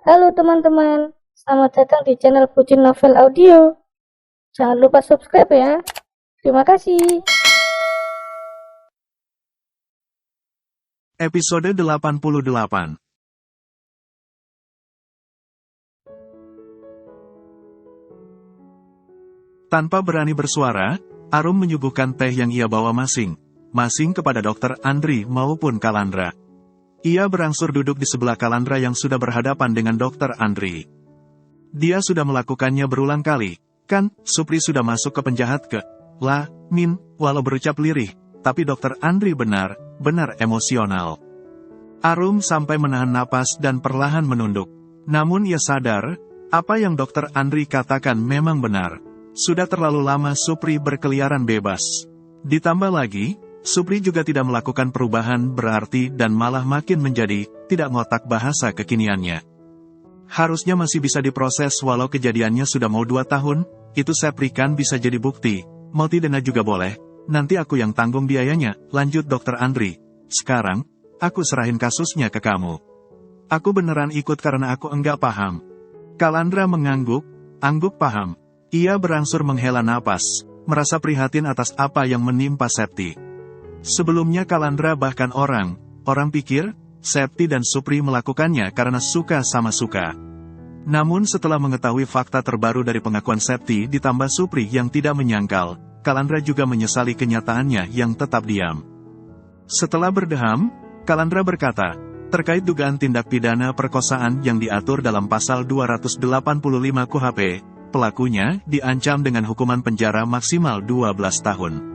Halo teman-teman, selamat datang di channel Pucin Novel Audio. Jangan lupa subscribe ya. Terima kasih. Episode 88. Tanpa berani bersuara, Arum menyuguhkan teh yang ia bawa masing-masing kepada Dokter Andri maupun Kalandra. Ia berangsur duduk di sebelah Kalandra yang sudah berhadapan dengan Dokter Andri. Dia sudah melakukannya berulang kali, kan? Supri sudah masuk ke penjahat Min, walau berucap lirih, tapi Dokter Andri benar-benar emosional. Arum sampai menahan napas dan perlahan menunduk. Namun ia sadar, apa yang Dokter Andri katakan memang benar. Sudah terlalu lama Supri berkeliaran bebas. Ditambah lagi, Supri juga tidak melakukan perubahan berarti dan malah makin menjadi tidak ngotak bahasa kekiniannya. Harusnya masih bisa diproses walau kejadiannya sudah mau 2 tahun, itu saya berikan bisa jadi bukti, multi denda juga boleh, nanti aku yang tanggung biayanya, lanjut Dokter Andri. Sekarang, aku serahin kasusnya ke kamu. Aku beneran ikut karena aku enggak paham. Kalandra angguk paham. Ia berangsur menghela napas, merasa prihatin atas apa yang menimpa Septi. Sebelumnya Kalandra bahkan orang pikir, Septi dan Supri melakukannya karena suka sama suka. Namun setelah mengetahui fakta terbaru dari pengakuan Septi ditambah Supri yang tidak menyangkal, Kalandra juga menyesali kenyataannya yang tetap diam. Setelah berdeham, Kalandra berkata, terkait dugaan tindak pidana perkosaan yang diatur dalam pasal 285 KUHP, pelakunya diancam dengan hukuman penjara maksimal 12 tahun.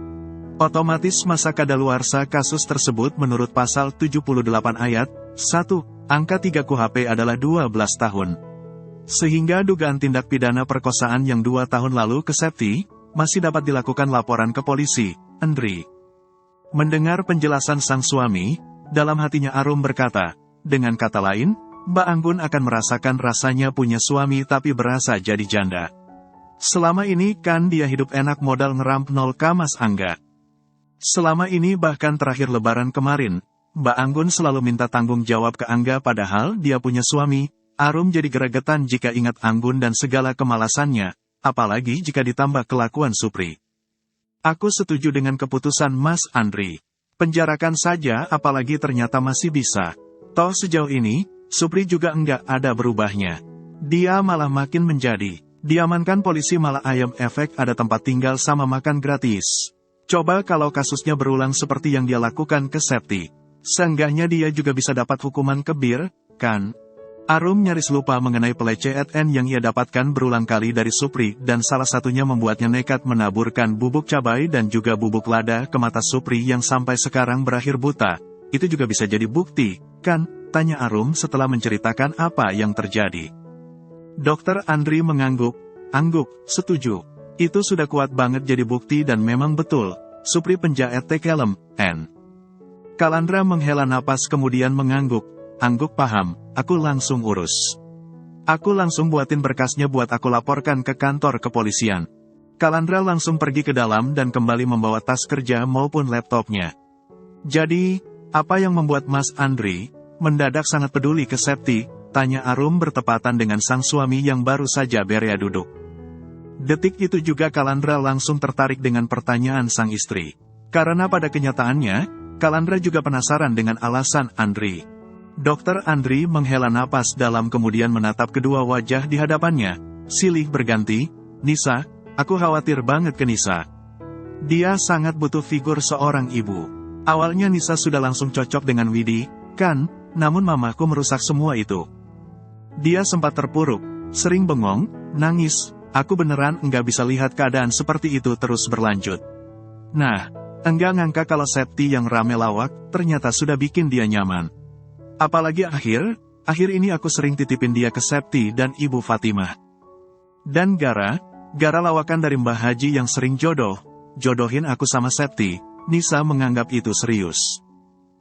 Otomatis masa kadaluarsa kasus tersebut menurut pasal 78 ayat 1, angka 3 KUHP adalah 12 tahun. Sehingga dugaan tindak pidana perkosaan yang 2 tahun lalu ke Septi, masih dapat dilakukan laporan ke polisi, Andri. Mendengar penjelasan sang suami, dalam hatinya Arum berkata, dengan kata lain, Mbak Anggun akan merasakan rasanya punya suami tapi berasa jadi janda. Selama ini kan dia hidup enak modal ngeramp 0K Mas Angga. Selama ini bahkan terakhir lebaran kemarin, Mbak Anggun selalu minta tanggung jawab ke Angga padahal dia punya suami. Arum jadi gregetan jika ingat Anggun dan segala kemalasannya, apalagi jika ditambah kelakuan Supri. Aku setuju dengan keputusan Mas Andri. Penjarakan saja apalagi ternyata masih bisa. Toh sejauh ini, Supri juga enggak ada berubahnya. Dia malah makin menjadi. Diamankan polisi malah ayam efek ada tempat tinggal sama makan gratis. Coba kalau kasusnya berulang seperti yang dia lakukan ke Septi. Seenggaknya dia juga bisa dapat hukuman kebir, kan? Arum nyaris lupa mengenai pelecehan yang ia dapatkan berulang kali dari Supri dan salah satunya membuatnya nekat menaburkan bubuk cabai dan juga bubuk lada ke mata Supri yang sampai sekarang berakhir buta. Itu juga bisa jadi bukti, kan? Tanya Arum setelah menceritakan apa yang terjadi. Dokter Andri angguk, setuju. Itu sudah kuat banget jadi bukti dan memang betul, Supri penjahat tekelem, Kalandra menghela napas kemudian angguk paham, aku langsung urus. Aku langsung buatin berkasnya buat aku laporkan ke kantor kepolisian. Kalandra langsung pergi ke dalam dan kembali membawa tas kerja maupun laptopnya. Jadi, apa yang membuat Mas Andri mendadak sangat peduli ke Septi? Tanya Arum bertepatan dengan sang suami yang baru saja berea duduk. Detik itu juga Kalandra langsung tertarik dengan pertanyaan sang istri. Karena pada kenyataannya, Kalandra juga penasaran dengan alasan Andri. Dokter Andri menghela napas dalam kemudian menatap kedua wajah di hadapannya. Silih berganti, Nisa, aku khawatir banget ke Nisa. Dia sangat butuh figur seorang ibu. Awalnya Nisa sudah langsung cocok dengan Widi, kan? Namun mamaku merusak semua itu. Dia sempat terpuruk, sering bengong, nangis. Aku beneran enggak bisa lihat keadaan seperti itu terus berlanjut. Nah, enggak ngangka kalau Septi yang rame lawak, ternyata sudah bikin dia nyaman. Apalagi akhir ini aku sering titipin dia ke Septi dan Ibu Fatimah. Dan gara lawakan dari Mbah Haji yang sering jodohin aku sama Septi, Nisa menganggap itu serius.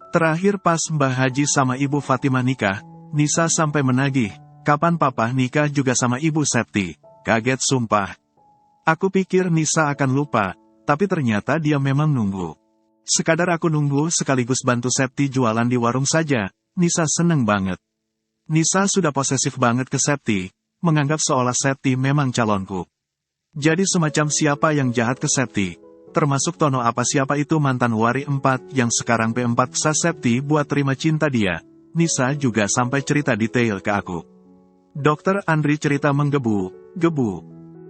Terakhir pas Mbah Haji sama Ibu Fatimah nikah, Nisa sampai menagih, kapan papa nikah juga sama Ibu Septi. Kaget sumpah. Aku pikir Nisa akan lupa, tapi ternyata dia memang nunggu. Sekadar aku nunggu sekaligus bantu Septi jualan di warung saja, Nisa seneng banget. Nisa sudah posesif banget ke Septi, menganggap seolah Septi memang calonku. Jadi semacam siapa yang jahat ke Septi, termasuk Tono apa siapa itu mantan Wari 4 yang sekarang P4 ksa Septi buat terima cinta dia. Nisa juga sampai cerita detail ke aku. Dokter Andri cerita menggebu-gebu.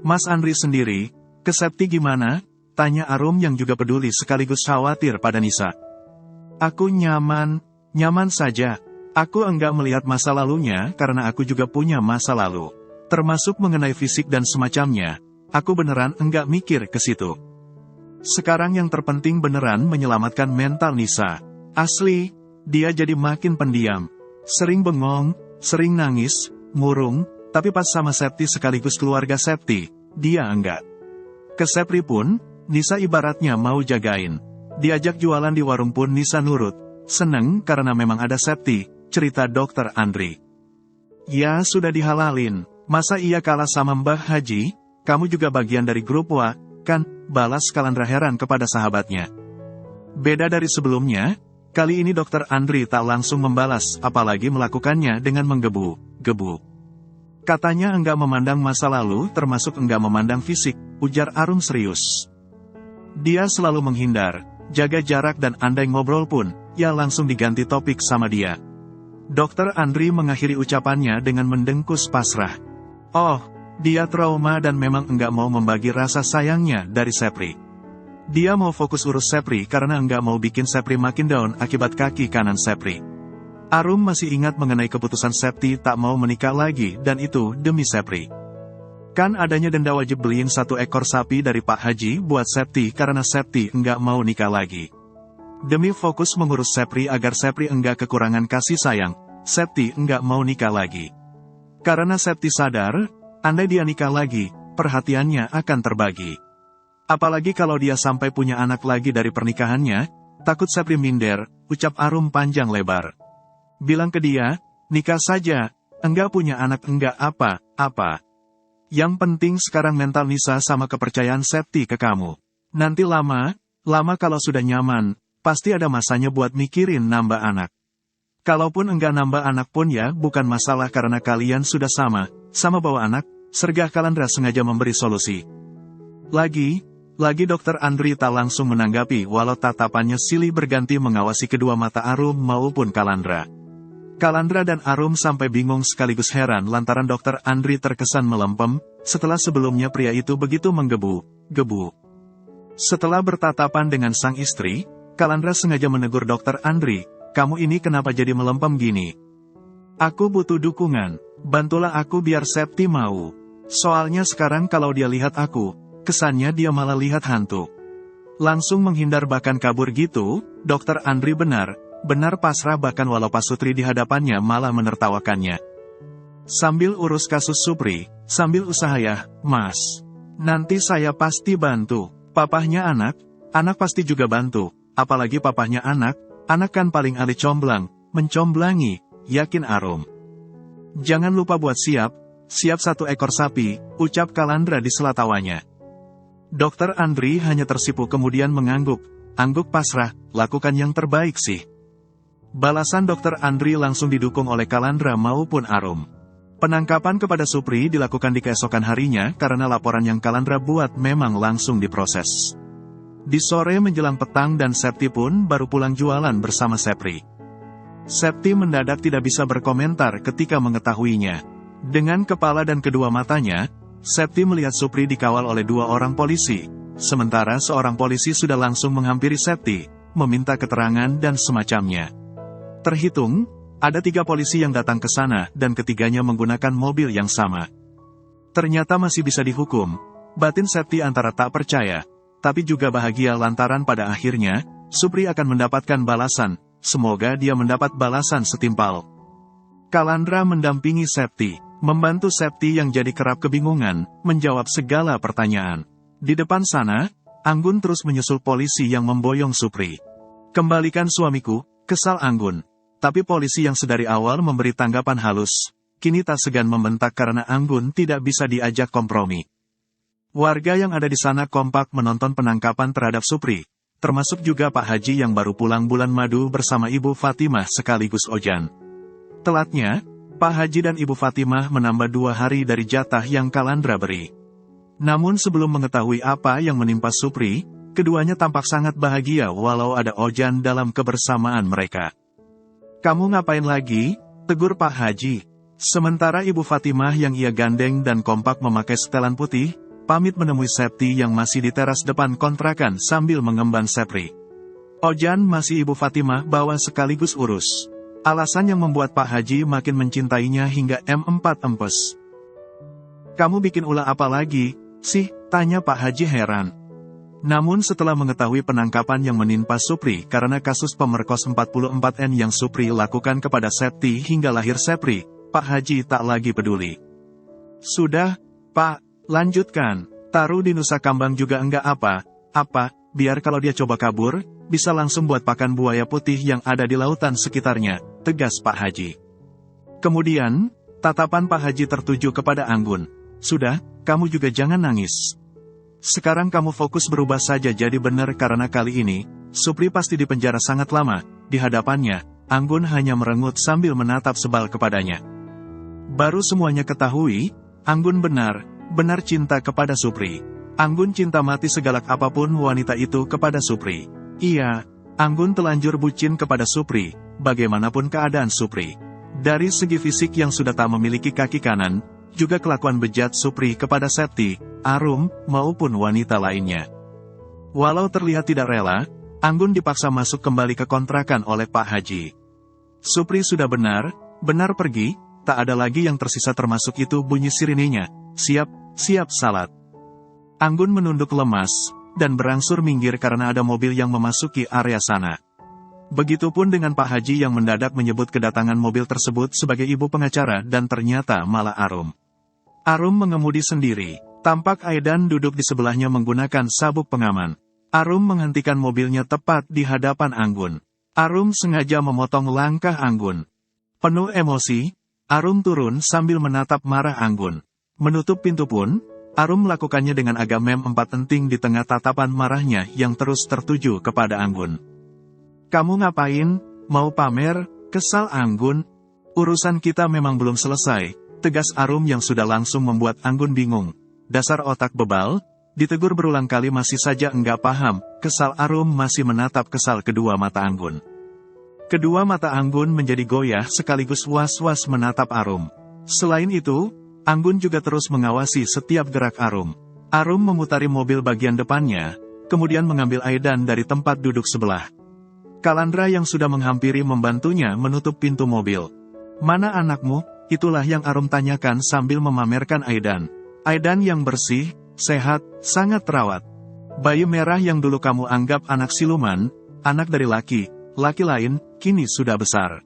Mas Andri sendiri, ke Septi gimana? Tanya Arum yang juga peduli sekaligus khawatir pada Nisa. Aku nyaman saja. Aku enggak melihat masa lalunya karena aku juga punya masa lalu. Termasuk mengenai fisik dan semacamnya. Aku beneran enggak mikir ke situ. Sekarang yang terpenting beneran menyelamatkan mental Nisa. Asli, dia jadi makin pendiam. Sering bengong, sering nangis, murung, tapi pas sama Septi sekaligus keluarga Septi, dia enggak. Ke Sepri pun, Nisa ibaratnya mau jagain. Diajak jualan di warung pun Nisa nurut. Seneng karena memang ada Septi, cerita Dokter Andri. Ya sudah dihalalin, masa iya kalah sama Mbah Haji? Kamu juga bagian dari grup Wa, kan? Balas Kalandra heran kepada sahabatnya. Beda dari sebelumnya, kali ini Dokter Andri tak langsung membalas, apalagi melakukannya dengan menggebu-gebu. Katanya enggak memandang masa lalu, termasuk enggak memandang fisik, ujar Arum serius. Dia selalu menghindar, jaga jarak dan andai ngobrol pun, ya langsung diganti topik sama dia. Dokter Andri mengakhiri ucapannya dengan mendengkus pasrah. Oh, dia trauma dan memang enggak mau membagi rasa sayangnya dari Sepri. Dia mau fokus urus Sepri karena enggak mau bikin Sepri makin down akibat kaki kanan Sepri. Arum masih ingat mengenai keputusan Septi tak mau menikah lagi dan itu demi Sepri. Kan adanya denda wajib beliin 1 ekor sapi dari Pak Haji buat Septi karena Septi enggak mau nikah lagi. Demi fokus mengurus Sepri agar Sepri enggak kekurangan kasih sayang, Septi enggak mau nikah lagi. Karena Septi sadar, andai dia nikah lagi, perhatiannya akan terbagi. Apalagi kalau dia sampai punya anak lagi dari pernikahannya, takut Sepri minder, ucap Arum panjang lebar. Bilang ke dia, nikah saja, enggak punya anak enggak apa-apa. Yang penting sekarang mental Nisa sama kepercayaan Septi ke kamu. Nanti lama kalau sudah nyaman, pasti ada masanya buat mikirin nambah anak. Kalaupun enggak nambah anak pun ya bukan masalah karena kalian sudah sama bawa anak, sergah Kalandra sengaja memberi solusi. Lagi Dokter Andri tak langsung menanggapi walau tatapannya silih berganti mengawasi kedua mata Arum maupun Kalandra. Kalandra dan Arum sampai bingung sekaligus heran lantaran Dokter Andri terkesan melempem, setelah sebelumnya pria itu begitu menggebu-gebu. Setelah bertatapan dengan sang istri, Kalandra sengaja menegur Dokter Andri, kamu ini kenapa jadi melempem gini? Aku butuh dukungan, bantulah aku biar Septi mau. Soalnya sekarang kalau dia lihat aku, kesannya dia malah lihat hantu. Langsung menghindar bahkan kabur gitu, Dokter Andri benar pasrah bahkan walau Pak Sutri di hadapannya malah menertawakannya. Sambil urus kasus Supri, sambil usaha ya, Mas. Nanti saya pasti bantu. Papahnya anak pasti juga bantu. Apalagi papahnya anak kan paling ahli mencomblangi, yakin Arum. Jangan lupa buat siap 1 ekor sapi, ucap Kalandra di sela tawanya. Dokter Andri hanya tersipu kemudian angguk pasrah, lakukan yang terbaik sih. Balasan Dokter Andri langsung didukung oleh Kalandra maupun Arum. Penangkapan kepada Supri dilakukan di keesokan harinya karena laporan yang Kalandra buat memang langsung diproses. Di sore menjelang petang dan Septi pun baru pulang jualan bersama Sepri. Septi mendadak tidak bisa berkomentar ketika mengetahuinya. Dengan kepala dan kedua matanya, Septi melihat Supri dikawal oleh 2 orang polisi, sementara seorang polisi sudah langsung menghampiri Septi, meminta keterangan dan semacamnya. Terhitung, ada 3 polisi yang datang ke sana dan ketiganya menggunakan mobil yang sama. Ternyata masih bisa dihukum. Batin Septi antara tak percaya, tapi juga bahagia lantaran pada akhirnya, Supri akan mendapatkan balasan, semoga dia mendapat balasan setimpal. Kalandra mendampingi Septi, membantu Septi yang jadi kerap kebingungan, menjawab segala pertanyaan. Di depan sana, Anggun terus menyusul polisi yang memboyong Supri. Kembalikan suamiku, kesal Anggun. Tapi polisi yang sedari awal memberi tanggapan halus, kini tak segan membentak karena Anggun tidak bisa diajak kompromi. Warga yang ada di sana kompak menonton penangkapan terhadap Supri, termasuk juga Pak Haji yang baru pulang bulan madu bersama Ibu Fatimah sekaligus Ojan. Telatnya, Pak Haji dan Ibu Fatimah menambah 2 hari dari jatah yang Kalandra beri. Namun sebelum mengetahui apa yang menimpa Supri, keduanya tampak sangat bahagia walau ada Ojan dalam kebersamaan mereka. "Kamu ngapain lagi?" tegur Pak Haji. Sementara Ibu Fatimah yang ia gandeng dan kompak memakai setelan putih, pamit menemui Septi yang masih di teras depan kontrakan sambil mengemban Sepri. Ojan masih Ibu Fatimah bawa sekaligus urus. Alasan yang membuat Pak Haji makin mencintainya hingga M4 empes. "Kamu bikin ulah apa lagi, sih?" tanya Pak Haji heran. Namun setelah mengetahui penangkapan yang menimpa Supri karena kasus pemerkos 44N yang Supri lakukan kepada Septi hingga lahir Sepri, Pak Haji tak lagi peduli. "Sudah, Pak, lanjutkan. Taruh di Nusa Kambang juga enggak apa-apa, biar kalau dia coba kabur, bisa langsung buat pakan buaya putih yang ada di lautan sekitarnya," tegas Pak Haji. Kemudian, tatapan Pak Haji tertuju kepada Anggun. "Sudah, kamu juga jangan nangis. Sekarang kamu fokus berubah saja jadi benar karena kali ini, Supri pasti dipenjara sangat lama." Di hadapannya, Anggun hanya merengut sambil menatap sebal kepadanya. Baru semuanya ketahui, Anggun benar cinta kepada Supri. Anggun cinta mati segalak apapun wanita itu kepada Supri. Iya, Anggun telanjur bucin kepada Supri, bagaimanapun keadaan Supri. Dari segi fisik yang sudah tak memiliki kaki kanan, juga kelakuan bejat Supri kepada Septi, Arum, maupun wanita lainnya. Walau terlihat tidak rela, Anggun dipaksa masuk kembali ke kontrakan oleh Pak Haji. Supri sudah benar pergi, tak ada lagi yang tersisa termasuk itu bunyi sirinenya, siap salat. Anggun menunduk lemas, dan berangsur minggir karena ada mobil yang memasuki area sana. Begitupun dengan Pak Haji yang mendadak menyebut kedatangan mobil tersebut sebagai ibu pengacara dan ternyata malah Arum. Arum mengemudi sendiri, tampak Aidan duduk di sebelahnya menggunakan sabuk pengaman. Arum menghentikan mobilnya tepat di hadapan Anggun. Arum sengaja memotong langkah Anggun. Penuh emosi, Arum turun sambil menatap marah Anggun. Menutup pintu pun, Arum melakukannya dengan agak M4 enting di tengah tatapan marahnya yang terus tertuju kepada Anggun. "Kamu ngapain? Mau pamer?" kesal Anggun. "Urusan kita memang belum selesai," tegas Arum yang sudah langsung membuat Anggun bingung. "Dasar otak bebal," ditegur berulang kali masih saja enggak paham, kesal Arum masih menatap kesal kedua mata Anggun. Kedua mata Anggun menjadi goyah sekaligus was-was menatap Arum. Selain itu, Anggun juga terus mengawasi setiap gerak Arum. Arum memutari mobil bagian depannya, kemudian mengambil Aidan dari tempat duduk sebelah. Kalandra yang sudah menghampiri membantunya menutup pintu mobil. "Mana anakmu?" itulah yang Arum tanyakan sambil memamerkan Aidan. "Aidan yang bersih, sehat, sangat terawat. Bayi merah yang dulu kamu anggap anak siluman, anak dari laki lain, kini sudah besar.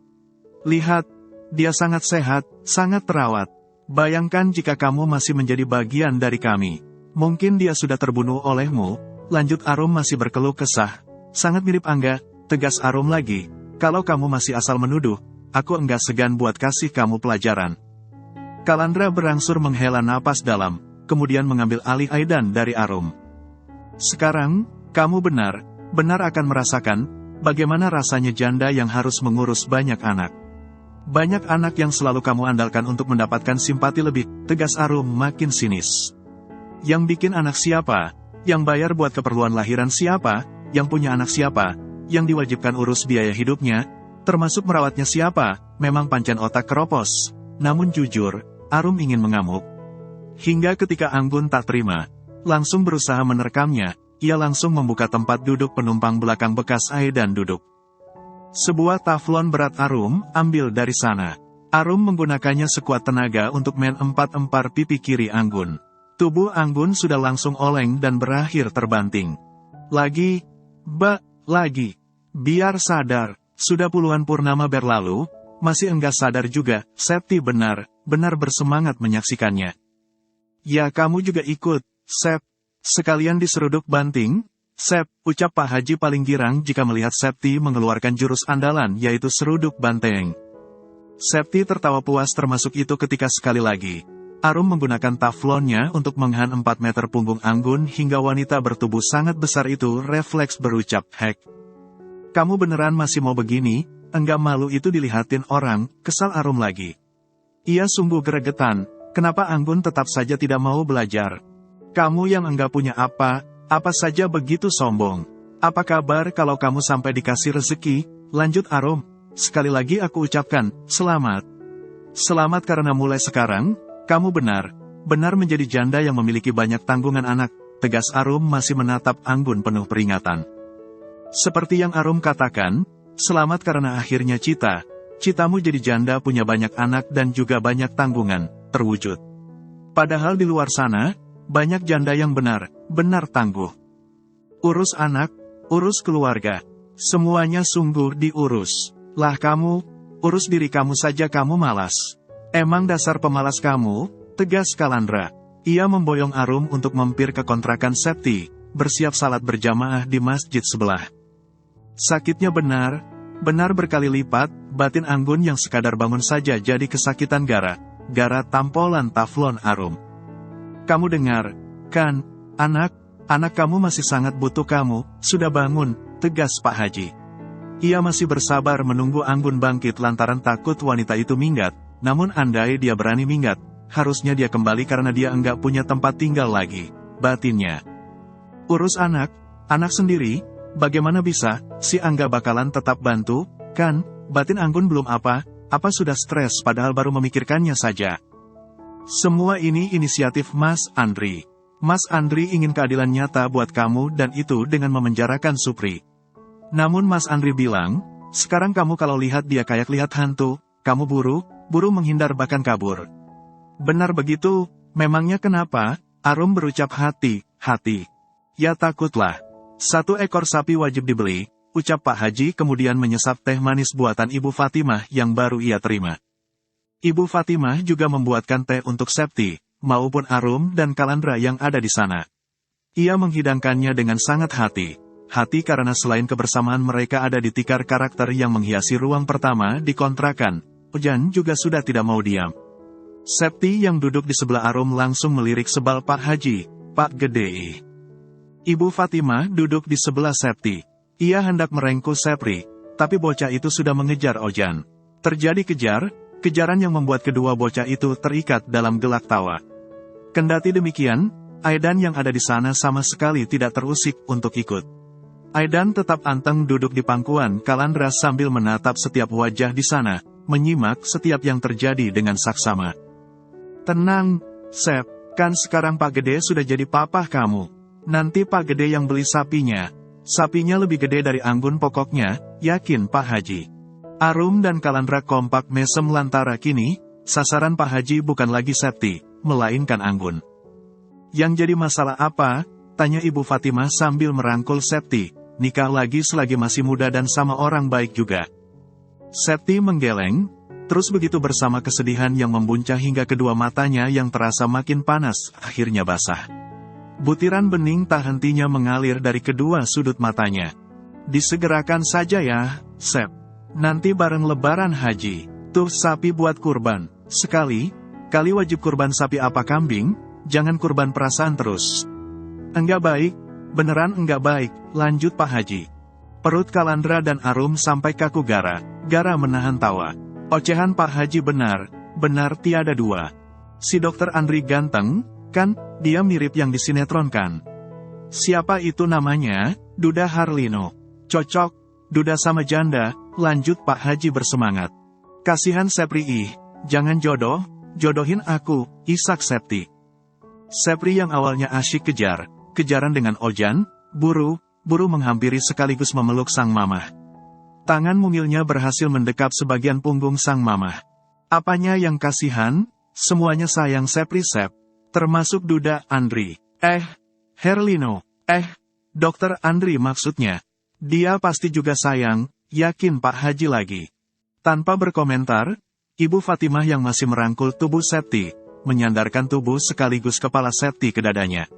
Lihat, dia sangat sehat, sangat terawat. Bayangkan jika kamu masih menjadi bagian dari kami. Mungkin dia sudah terbunuh olehmu," lanjut Arum masih berkeluh kesah. "Sangat mirip Angga," tegas Arum lagi. "Kalau kamu masih asal menuduh, aku enggak segan buat kasih kamu pelajaran." Kalandra berangsur menghela napas dalam, kemudian mengambil alih Aidan dari Arum. "Sekarang, kamu benar akan merasakan, bagaimana rasanya janda yang harus mengurus banyak anak. Banyak anak yang selalu kamu andalkan untuk mendapatkan simpati lebih," tegas Arum makin sinis. "Yang bikin anak siapa? Yang bayar buat keperluan lahiran siapa? Yang punya anak siapa? Yang diwajibkan urus biaya hidupnya? Termasuk merawatnya siapa? Memang pancen otak keropos." Namun jujur, Arum ingin mengamuk. Hingga ketika Anggun tak terima, langsung berusaha menerkamnya, ia langsung membuka tempat duduk penumpang belakang bekas Aidan duduk. Sebuah taflon berat Arum ambil dari sana. Arum menggunakannya sekuat tenaga untuk men-empar pipi kiri Anggun. Tubuh Anggun sudah langsung oleng dan berakhir terbanting. Lagi. Biar sadar. Sudah puluhan purnama berlalu, masih enggak sadar juga. Septi benar bersemangat menyaksikannya. "Ya kamu juga ikut, Sep. Sekalian diseruduk banting." "Sep," ucap Pak Haji paling girang jika melihat Septi mengeluarkan jurus andalan yaitu seruduk banteng. Septi tertawa puas termasuk itu ketika sekali lagi, Arum menggunakan taflonnya untuk menghan 4 meter punggung Anggun hingga wanita bertubuh sangat besar itu refleks berucap, "Hek. Kamu beneran masih mau begini? Enggak malu itu dilihatin orang," kesal Arum lagi. Ia sungguh gregetan, kenapa Anggun tetap saja tidak mau belajar. Kamu yang enggak punya apa saja begitu sombong. Apa kabar kalau kamu sampai dikasih rezeki? Lanjut Arum. Sekali lagi aku ucapkan, selamat. Selamat karena mulai sekarang, kamu benar menjadi janda yang memiliki banyak tanggungan anak, tegas Arum masih menatap Anggun penuh peringatan. Seperti yang Arum katakan, selamat karena akhirnya citamu jadi janda punya banyak anak dan juga banyak tanggungan, terwujud. Padahal di luar sana, banyak janda yang benar tangguh. Urus anak, urus keluarga, semuanya sungguh diurus. Lah kamu, urus diri kamu saja kamu malas. Emang dasar pemalas kamu, tegas Kalandra. Ia memboyong Arum untuk mampir ke kontrakan Septi, bersiap salat berjamaah di masjid sebelah. Sakitnya benar berkali lipat, batin Anggun yang sekadar bangun saja jadi kesakitan gara tampolan taflon Arum. Kamu dengar, kan, anak kamu masih sangat butuh kamu, sudah bangun, tegas Pak Haji. Ia masih bersabar menunggu Anggun bangkit lantaran takut wanita itu minggat, namun andai dia berani minggat, harusnya dia kembali karena dia enggak punya tempat tinggal lagi, batinnya. Urus anak sendiri, bagaimana bisa, si Angga bakalan tetap bantu, kan, batin Anggun belum apa sudah stres padahal baru memikirkannya saja. Semua ini inisiatif Mas Andri. Mas Andri ingin keadilan nyata buat kamu dan itu dengan memenjarakan Supri. Namun Mas Andri bilang, sekarang kamu kalau lihat dia kayak lihat hantu, kamu buru menghindar bahkan kabur. Benar begitu, memangnya kenapa? Arum berucap hati. Ya takutlah. 1 ekor sapi wajib dibeli, ucap Pak Haji kemudian menyesap teh manis buatan Ibu Fatimah yang baru ia terima. Ibu Fatimah juga membuatkan teh untuk Septi, maupun Arum dan Kalandra yang ada di sana. Ia menghidangkannya dengan sangat hati karena selain kebersamaan mereka ada di tikar karakter yang menghiasi ruang pertama di kontrakan, Ojan juga sudah tidak mau diam. Septi yang duduk di sebelah Arum langsung melirik sebal Pak Haji, Pak Gede. Ibu Fatimah duduk di sebelah Septi. Ia hendak merengkuh Sepri, tapi bocah itu sudah mengejar Ojan. Terjadi kejaran yang membuat kedua bocah itu terikat dalam gelak tawa. Kendati demikian, Aidan yang ada di sana sama sekali tidak terusik untuk ikut. Aidan tetap anteng duduk di pangkuan Kalandra sambil menatap setiap wajah di sana, menyimak setiap yang terjadi dengan saksama. Tenang, Sep, kan sekarang Pak Gede sudah jadi papa kamu. Nanti Pak Gede yang beli sapinya. Sapinya lebih gede dari Anggun pokoknya, yakin Pak Haji. Arum dan Kalandra kompak mesem lantara kini, sasaran Pak Haji bukan lagi Septi, melainkan Anggun. Yang jadi masalah apa? Tanya Ibu Fatimah sambil merangkul Septi, nikah lagi selagi masih muda dan sama orang baik juga. Septi menggeleng, terus begitu bersama kesedihan yang membuncah hingga kedua matanya yang terasa makin panas, akhirnya basah. Butiran bening tak hentinya mengalir dari kedua sudut matanya. Disegerakan saja ya, Sep. Nanti bareng lebaran haji, tuh sapi buat kurban. Sekali wajib kurban sapi apa kambing, jangan kurban perasaan terus. Enggak baik, beneran enggak baik, lanjut Pak Haji. Perut Kalandra dan Arum sampai kaku gara menahan tawa. Ocehan Pak Haji benar tiada dua. Si Dokter Andri ganteng, kan, dia mirip yang disinetronkan. Siapa itu namanya? Duda Harlino. Cocok, Duda sama janda, lanjut Pak Haji bersemangat. Kasihan Sepri jangan jodohin aku, isak Septi. Sepri yang awalnya asyik kejaran dengan Ojan, buru menghampiri sekaligus memeluk sang mamah. Tangan mungilnya berhasil mendekap sebagian punggung sang mamah. Apanya yang kasihan? Semuanya sayang Sepri Sep. Termasuk Duda Andri. Herlino. Dokter Andri maksudnya. Dia pasti juga sayang, yakin Pak Haji lagi. Tanpa berkomentar, Ibu Fatimah yang masih merangkul tubuh Septi, menyandarkan tubuh sekaligus kepala Septi ke dadanya.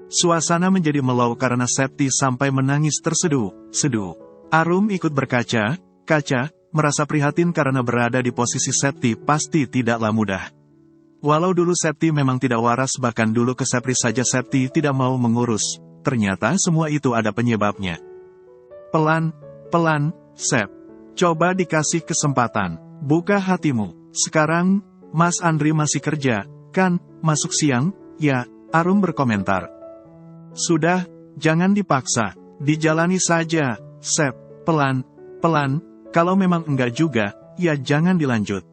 Suasana menjadi melau karena Septi sampai menangis terseduh. Arum ikut berkaca, merasa prihatin karena berada di posisi Septi pasti tidaklah mudah. Walau dulu Septi memang tidak waras bahkan dulu ke Sepri saja Septi tidak mau mengurus, ternyata semua itu ada penyebabnya. Pelan, Sep. Coba dikasih kesempatan. Buka hatimu. Sekarang Mas Andri masih kerja, kan? Masuk siang? Ya, Arum berkomentar. Sudah, jangan dipaksa, dijalani saja, Sep, pelan, kalau memang enggak juga, ya jangan dilanjut.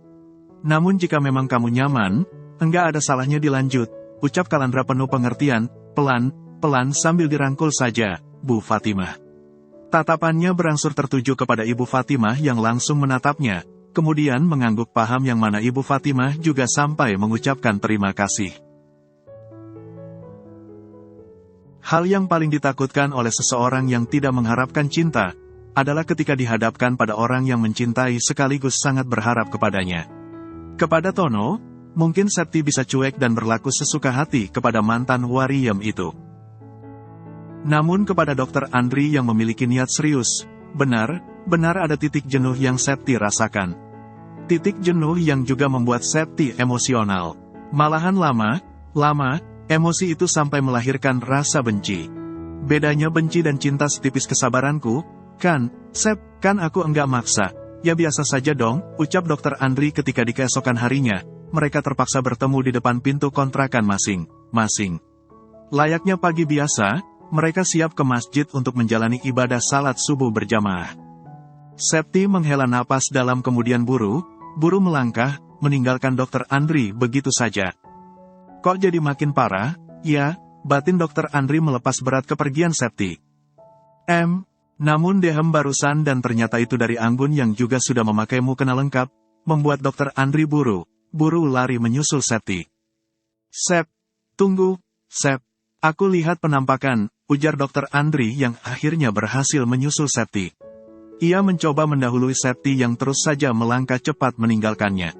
Namun jika memang kamu nyaman, enggak ada salahnya dilanjut, ucap Kalandra penuh pengertian, pelan sambil dirangkul saja, Bu Fatimah. Tatapannya berangsur tertuju kepada Ibu Fatimah yang langsung menatapnya, kemudian mengangguk paham yang mana Ibu Fatimah juga sampai mengucapkan terima kasih. Hal yang paling ditakutkan oleh seseorang yang tidak mengharapkan cinta, adalah ketika dihadapkan pada orang yang mencintai sekaligus sangat berharap kepadanya. Kepada Tono, mungkin Septi bisa cuek dan berlaku sesuka hati kepada mantan Wariem itu. Namun kepada Dr. Andri yang memiliki niat serius, benar ada titik jenuh yang Septi rasakan. Titik jenuh yang juga membuat Septi emosional. Malahan lama, emosi itu sampai melahirkan rasa benci. Bedanya benci dan cinta setipis kesabaranku, kan, Sep, kan aku enggak maksa. Ya biasa saja dong, ucap Dr. Andri ketika di keesokan harinya, mereka terpaksa bertemu di depan pintu kontrakan masing-masing. Layaknya pagi biasa, mereka siap ke masjid untuk menjalani ibadah salat subuh berjamaah. Septi menghela napas dalam kemudian buru melangkah, meninggalkan Dr. Andri begitu saja. Kok jadi makin parah? Ya, batin Dr. Andri melepas berat kepergian Septi. Namun dehem barusan dan ternyata itu dari Anggun yang juga sudah memakai mukena lengkap, membuat Dr. Andri buru lari menyusul Septi. Sep, tunggu, Sep, aku lihat penampakan, ujar Dr. Andri yang akhirnya berhasil menyusul Septi. Ia mencoba mendahului Septi yang terus saja melangkah cepat meninggalkannya.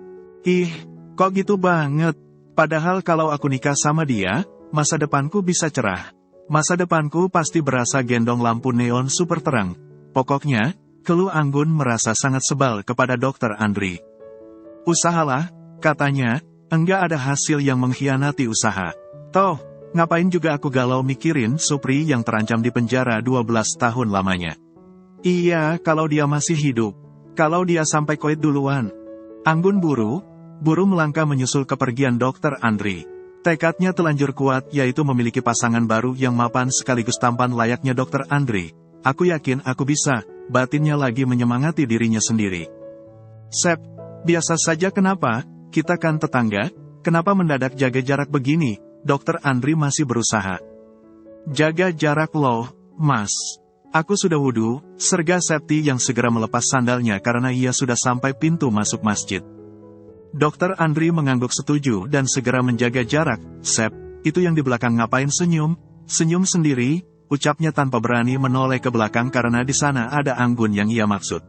Ih, kok gitu banget? Padahal kalau aku nikah sama dia, masa depanku bisa cerah. Masa depanku pasti berasa gendong lampu neon super terang. Pokoknya, keluh Anggun merasa sangat sebal kepada Dr. Andri. Usahalah, katanya, enggak ada hasil yang mengkhianati usaha. Toh, ngapain juga aku galau mikirin Supri yang terancam di penjara 12 tahun lamanya. Iya, kalau dia masih hidup. Kalau dia sampai koit duluan. Anggun buru melangkah menyusul kepergian Dr. Andri. Tekadnya telanjur kuat yaitu memiliki pasangan baru yang mapan sekaligus tampan layaknya Dr. Andri. Aku yakin aku bisa, batinnya lagi menyemangati dirinya sendiri. Sep, biasa saja kenapa, kita kan tetangga, kenapa mendadak jaga jarak begini, Dr. Andri masih berusaha. Jaga jarak loh, Mas. Aku sudah wudhu, serga Septi yang segera melepas sandalnya karena ia sudah sampai pintu masuk masjid. Dr. Andri mengangguk setuju dan segera menjaga jarak. Sep, itu yang di belakang ngapain senyum? Senyum sendiri, ucapnya tanpa berani menoleh ke belakang karena di sana ada Anggun yang ia maksud.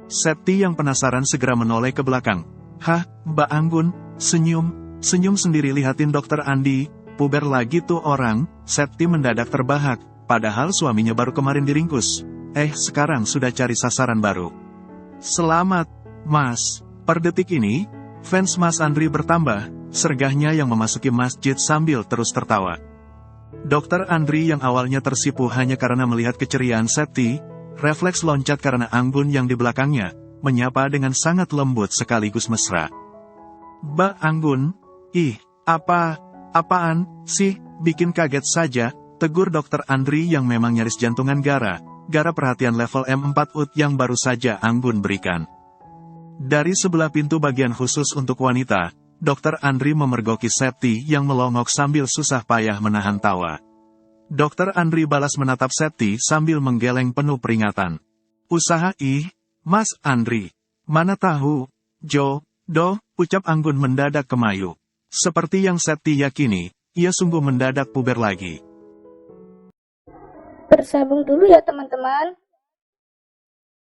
Septi yang penasaran segera menoleh ke belakang. Hah, Mbak Anggun, senyum sendiri lihatin Dr. Andi, puber lagi tuh orang. Septi mendadak terbahak, padahal suaminya baru kemarin diringkus. Sekarang sudah cari sasaran baru. Selamat, Mas. Per detik ini, fans Mas Andri bertambah, sergahnya yang memasuki masjid sambil terus tertawa. Dr. Andri yang awalnya tersipu hanya karena melihat keceriaan Septi, refleks loncat karena Anggun yang di belakangnya, menyapa dengan sangat lembut sekaligus mesra. Mbak Anggun, apaan sih, bikin kaget saja, tegur Dr. Andri yang memang nyaris jantungan gara perhatian level M4 UT yang baru saja Anggun berikan. Dari sebelah pintu bagian khusus untuk wanita, Dr. Andri memergoki Septi yang melongok sambil susah payah menahan tawa. Dr. Andri balas menatap Septi sambil menggeleng penuh peringatan. Usaha Mas Andri. Mana tahu, ucap Anggun mendadak kemayu. Seperti yang Septi yakini, ia sungguh mendadak puber lagi. Bersambung dulu ya teman-teman.